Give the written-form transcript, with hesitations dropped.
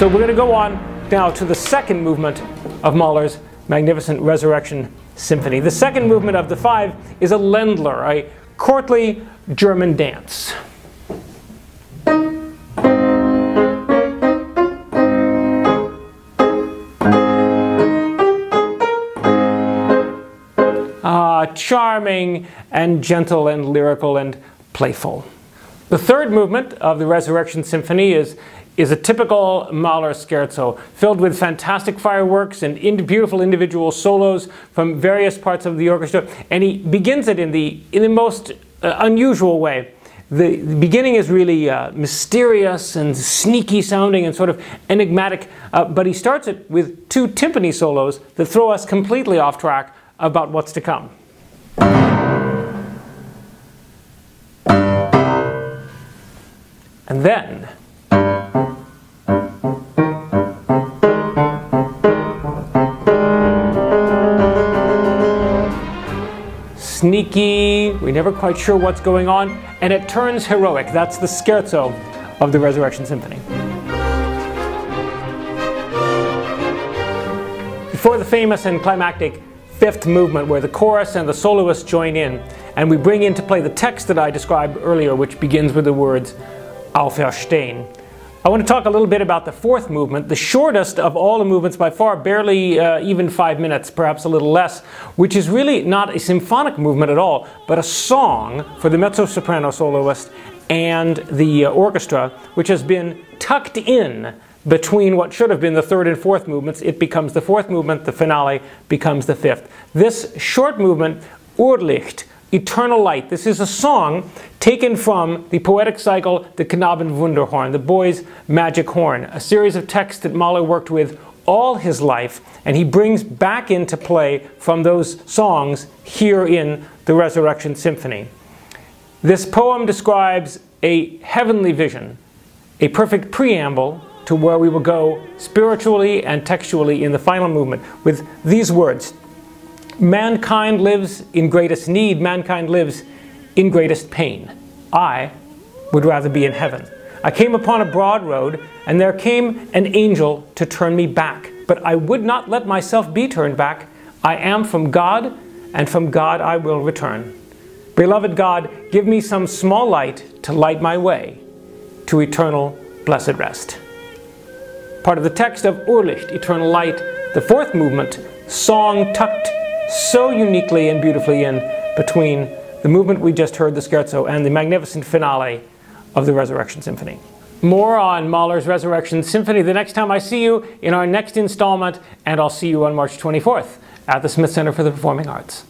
So we're going to go on now to the second movement of Mahler's magnificent Resurrection Symphony. The second movement of the five is a Ländler, a courtly German dance. Charming and gentle and lyrical and playful. The third movement of the Resurrection Symphony is a typical Mahler scherzo, filled with fantastic fireworks and beautiful individual solos from various parts of the orchestra, and he begins it in the most unusual way. The beginning is really mysterious and sneaky sounding and sort of enigmatic, but he starts it with two timpani solos that throw us completely off track about what's to come. And then sneaky, we're never quite sure what's going on, and it turns heroic. That's the scherzo of the Resurrection Symphony. Before the famous and climactic fifth movement, where the chorus and the soloist join in, and we bring into play the text that I described earlier, which begins with the words Auferstehen. I want to talk a little bit about the fourth movement, the shortest of all the movements by far, barely even 5 minutes, perhaps a little less, which is really not a symphonic movement at all, but a song for the mezzo-soprano soloist and the orchestra, which has been tucked in between what should have been the third and fourth movements. It becomes the fourth movement, the finale becomes the fifth. This short movement, Urlicht, Eternal Light. This is a song taken from the poetic cycle, the Knabenwunderhorn, the boy's magic horn, a series of texts that Mahler worked with all his life, and he brings back into play from those songs here in the Resurrection Symphony. This poem describes a heavenly vision, a perfect preamble to where we will go spiritually and textually in the final movement with these words. Mankind lives in greatest need, mankind lives in greatest pain. I would rather be in heaven. I came upon a broad road, and there came an angel to turn me back. But I would not let myself be turned back. I am from God, and from God I will return. Beloved God, give me some small light to light my way to eternal blessed rest. Part of the text of Urlicht, Eternal Light, the fourth movement, song tucked so uniquely and beautifully in between the movement we just heard, the scherzo, and the magnificent finale of the Resurrection Symphony. More on Mahler's Resurrection Symphony the next time I see you in our next installment, and I'll see you on March 24th at the Smith Center for the Performing Arts.